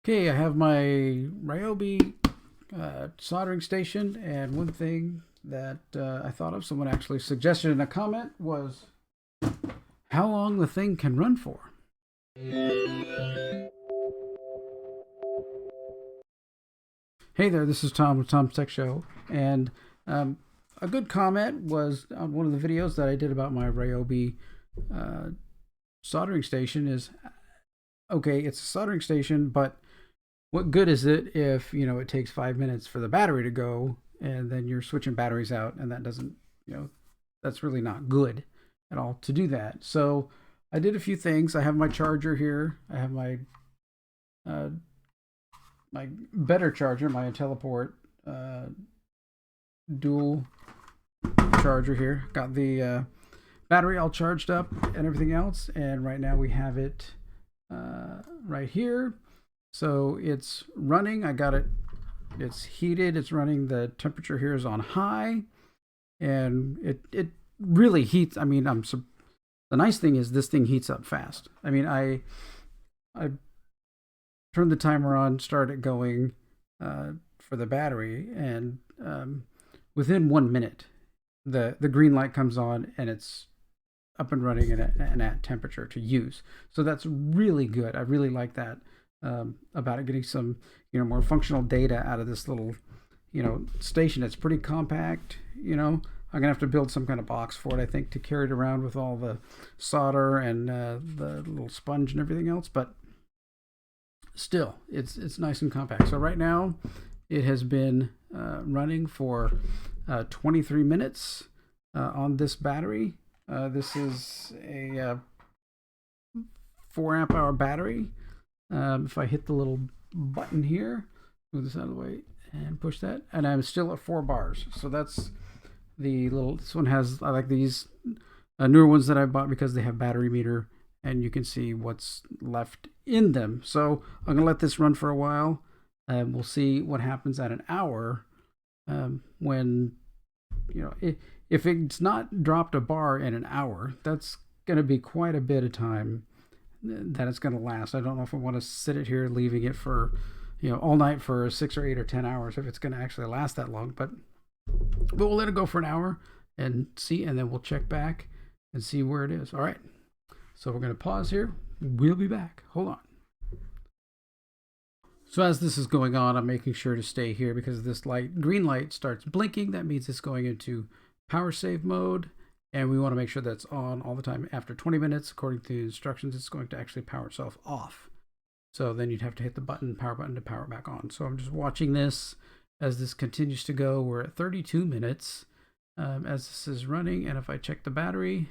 Okay, I have my Ryobi soldering station, and one thing that I thought of, someone actually suggested in a comment, was how long the thing can run for. Hey there, this is Tom with Tom's Tech Show, and um, a good comment was on one of the videos that I did about my Ryobi uh, soldering station is, okay, it's a soldering station, but what good is it if it takes 5 minutes for the battery to go, and then you're switching batteries out, and that doesn't, that's really not good at all to do that. So I did a few things. I have my charger here. I have uh, my better charger, my Teleport dual charger here. Got the battery all charged up and everything else, and right now we have it right here. So it's running. I got it. It's heated. It's running. The temperature here is on high, and it really heats. I mean, the nice thing is this thing heats up fast. I mean, I turned the timer on, started going for the battery, and within 1 minute, the green light comes on, and it's up and running and at temperature to use. So that's really good. I really like that. About it, getting some more functional data out of this little station. It's pretty compact. I'm gonna have to build some kind of box for it, I think, to carry it around with all the solder and the little sponge and everything else. But still, it's nice and compact. So right now it has been running for 23 minutes on this battery. This is a 4 amp hour battery. If I hit the little button here, move this out of the way and push that, and I'm still at 4 bars. So that's the little, this one has, I like these newer ones that I bought because they have battery meter and you can see what's left in them. So I'm gonna let this run for a while. We'll see what happens at an hour when, if it's not dropped a bar in an hour, that's gonna be quite a bit of time that it's going to last. I don't know if I want to sit it here leaving it for all night for 6 or 8 or 10 hours, if it's going to actually last that long. But we'll let it go for an hour and see, and then we'll check back and see where it is. All right, so we're going to pause here. We'll be back. Hold on. So as this is going on, I'm making sure to stay here because this green light starts blinking. That means it's going into power save mode, and we want to make sure that's on all the time. After 20 minutes, according to the instructions, it's going to actually power itself off. So then you'd have to hit the power button to power it back on. So I'm just watching this as this continues to go. We're at 32 minutes as this is running. And if I check the battery,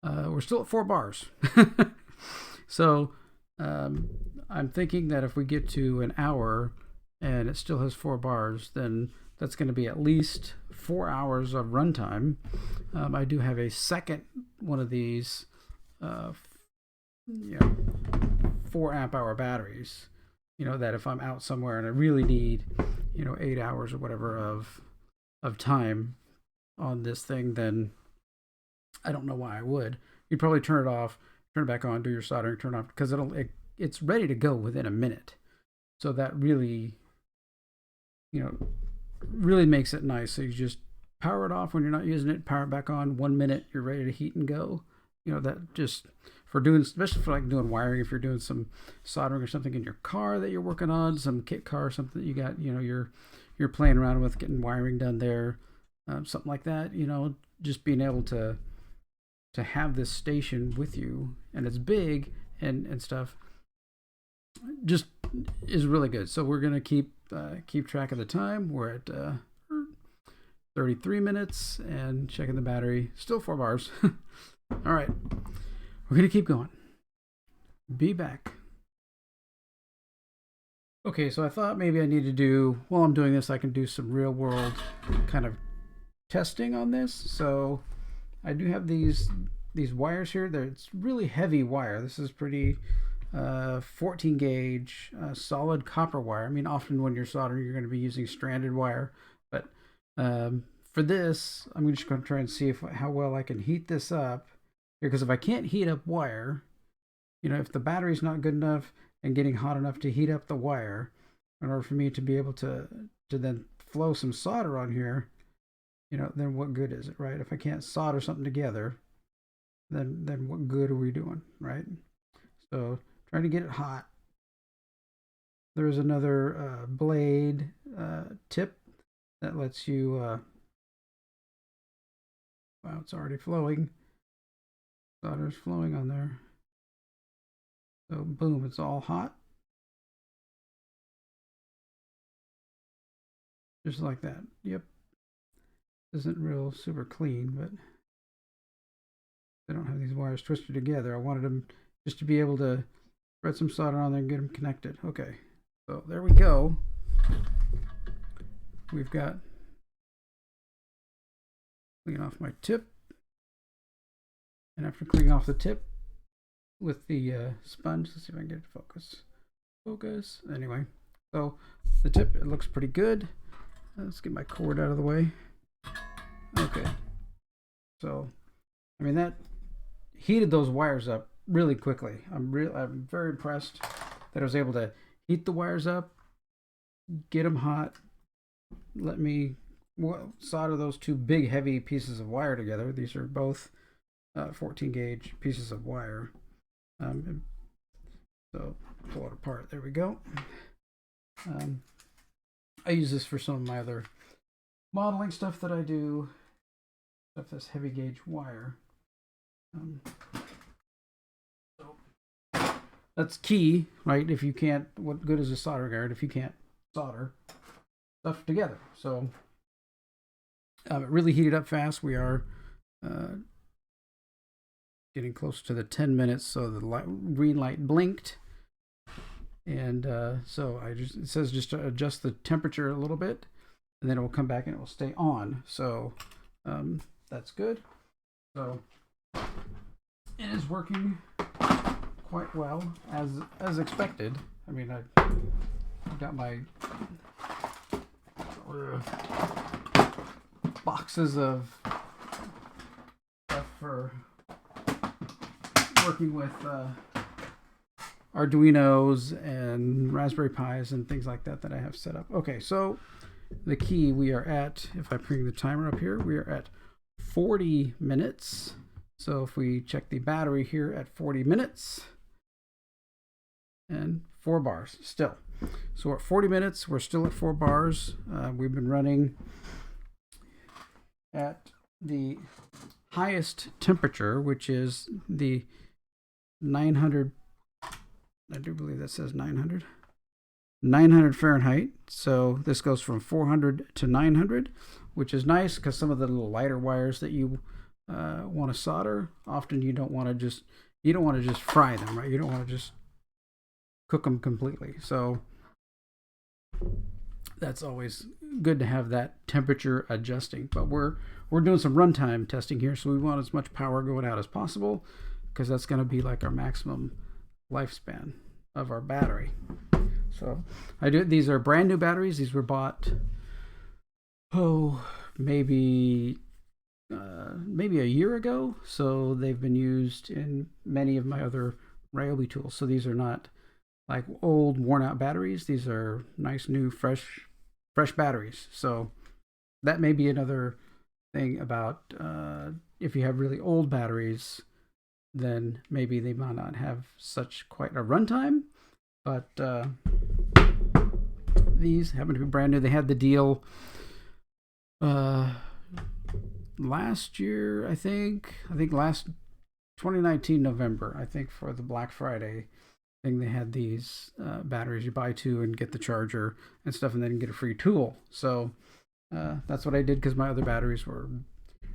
we're still at 4 bars. So I'm thinking that if we get to an hour and it still has 4 bars, then that's going to be at least 4 hours of runtime. I do have a second one of these 4 amp hour batteries, that if I'm out somewhere and I really need 8 hours or whatever of time on this thing, then I don't know why I would. You'd probably turn it off, turn it back on, do your soldering, turn it off, because it's ready to go within a minute. So that really really makes it nice. So you just power it off when you're not using it, power it back on. 1 minute, you're ready to heat and go. That just for doing, especially for like doing wiring, if you're doing some soldering or something in your car that you're working on, some kit car or something that you got, you're playing around with, getting wiring done there, something like that. Just being able to have this station with you, and it's big and stuff, just is really good. So we're gonna keep track of the time. We're at 33 minutes and checking the battery, still 4 bars. All right, we're gonna keep going. Be back. Okay, so I thought maybe I need to do, while I'm doing this, I can do some real world kind of testing on this. So I do have these wires here. It's really heavy wire. This is pretty 14 gauge solid copper wire. I mean, often when you're soldering, you're going to be using stranded wire, but for this, I'm just going to try and see how well I can heat this up here, because if I can't heat up wire, if the battery's not good enough and getting hot enough to heat up the wire in order for me to be able to then flow some solder on here, you know, then what good is it, right? If I can't solder something together, then what good are we doing, right? So trying to get it hot. There's another blade tip that lets you, wow, it's already flowing. Solder's flowing on there. So boom, it's all hot. Just like that. Yep. Isn't real super clean, but I don't have these wires twisted together. I wanted them just to be able to spread some solder on there and get them connected. Okay, so there we go. We've got, clean off my tip. And after cleaning off the tip with the sponge, let's see if I can get it to focus. Focus. Anyway, so the tip, it looks pretty good. Let's get my cord out of the way. Okay. So, I mean, that heated those wires up really quickly. I'm very impressed that I was able to heat the wires up, get them hot, let me solder those two big heavy pieces of wire together. These are both 14 gauge pieces of wire. So pull it apart. There we go. I use this for some of my other modeling stuff that I do. Stuff that's heavy gauge wire. So that's key, right? If you can't, what good is a solder guard if you can't solder stuff together? So it really heated up fast. We are getting close to the 10 minutes, so the green light blinked, and so it says just to adjust the temperature a little bit, and then it will come back and it will stay on. So that's good. So it is working quite well as expected. I mean, I've got my boxes of stuff for working with Arduinos and Raspberry Pis and things like that I have set up. Okay, so the key, we are at, if I bring the timer up here, we are at 40 minutes. So if we check the battery here at 40 minutes and 4 bars still. So we're at 40 minutes, we're still at 4 bars. We've been running at the highest temperature, which is the 900, I do believe that says 900 Fahrenheit. So this goes from 400 to 900, which is nice because some of the little lighter wires that you want to solder, often you don't want to just fry them, right? You don't want to just cook them completely. So that's always good to have that temperature adjusting. But we're doing some runtime testing here, so we want as much power going out as possible, because that's going to be like our maximum lifespan of our battery. So these are brand new batteries. These were bought maybe a year ago. So they've been used in many of my other Ryobi tools. So these are not like old worn out batteries. These are nice new fresh batteries. So that may be another thing about if you have really old batteries, then maybe they might not have quite a runtime. But these happen to be brand new. They had the deal last year, I think last 2019 November, I think, for the Black Friday thing. They had these batteries you buy 2 and get the charger and stuff, and then get a free tool. So that's what I did, because my other batteries were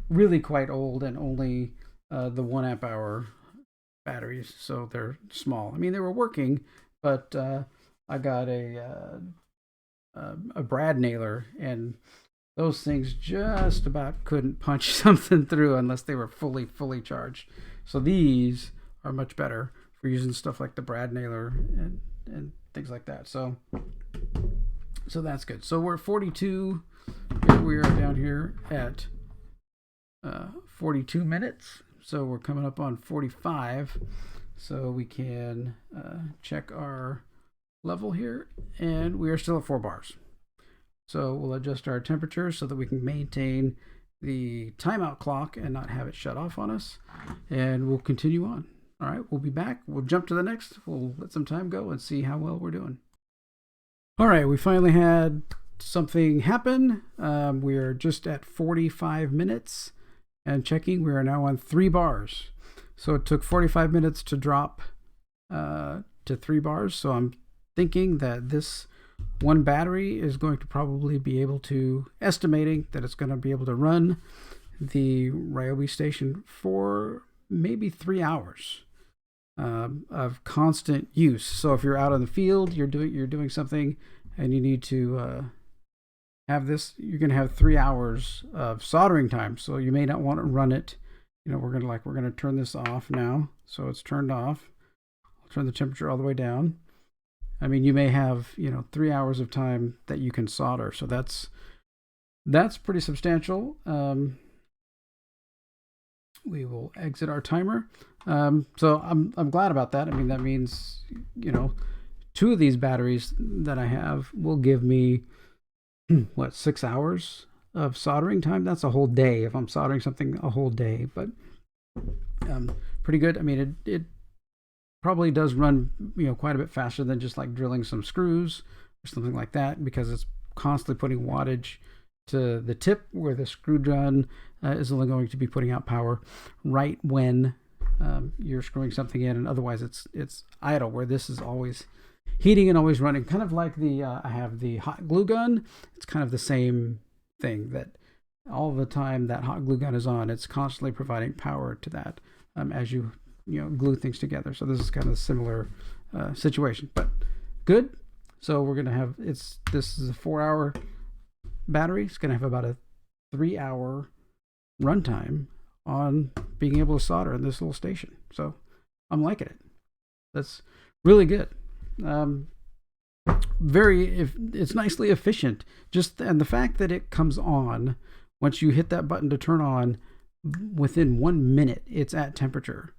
really quite old and only the 1 amp hour batteries, so they're small. I mean, they were working, but I got a brad nailer, and those things just about couldn't punch something through unless they were fully charged. So these are much better for using stuff like the brad nailer and things like that. So that's good. So we're at 42. Here we are down here at 42 minutes. So we're coming up on 45. so we can check our level here, and we are still at 4 bars. So we'll adjust our temperature so that we can maintain the timeout clock and not have it shut off on us, and we'll continue on. All right, we'll be back. We'll jump to the next. We'll let some time go and see how well we're doing. All right, we finally had something happen. We are just at 45 minutes and checking. We are now on 3 bars. So it took 45 minutes to drop to 3 bars. So I'm thinking that this one battery is going to probably be able to, estimating that it's going to be able to run the Ryobi station for maybe 3 hours of constant use. So if you're out on the field, you're doing something, and you need to have this, you're going to have 3 hours of soldering time. So you may not want to run it. You know, we're going to turn this off now. So it's turned off. I'll turn the temperature all the way down. I mean, you may have, 3 hours of time that you can solder. So that's pretty substantial. We will exit our timer. So I'm glad about that. I mean, that means, 2 of these batteries that I have will give me, 6 hours of soldering time. That's a whole day if I'm soldering something, a whole day, but pretty good. I mean, it probably does run, quite a bit faster than just like drilling some screws or something like that, because it's constantly putting wattage to the tip, where the screw gun is only going to be putting out power right when you're screwing something in, and otherwise it's idle, where this is always heating and always running, kind of like the I have the hot glue gun. It's kind of the same thing, that all the time that hot glue gun is on, it's constantly providing power to that as you glue things together. So this is kind of a similar situation, but good. So we're gonna have, this is a 4-hour battery. It's gonna have about a 3-hour runtime on being able to solder in this little station. So I'm liking it. That's really good. It's nicely efficient. And the fact that it comes on once you hit that button to turn on, within 1 minute it's at temperature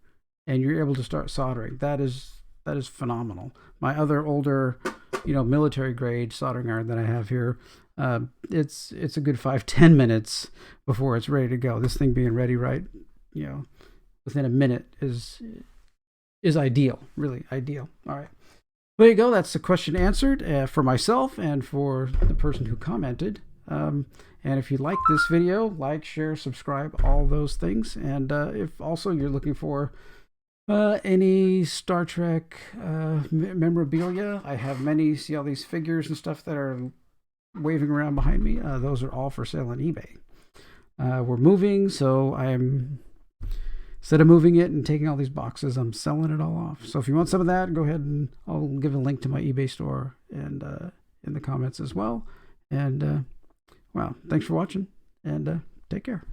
and you're able to start soldering. That is phenomenal. My other older, military grade soldering iron that I have here, it's a good 5-10 minutes before it's ready to go. This thing being ready within a minute is ideal, really ideal. All right. There you go. That's the question answered for myself and for the person who commented. And if you like this video, like, share, subscribe, all those things. And if also you're looking for any Star Trek memorabilia, I have many. See all these figures and stuff that are waving around behind me? Those are all for sale on eBay. We're moving, so instead of moving it and taking all these boxes, I'm selling it all off. So if you want some of that, go ahead, and I'll give a link to my eBay store and in the comments as well. And well, thanks for watching, and take care.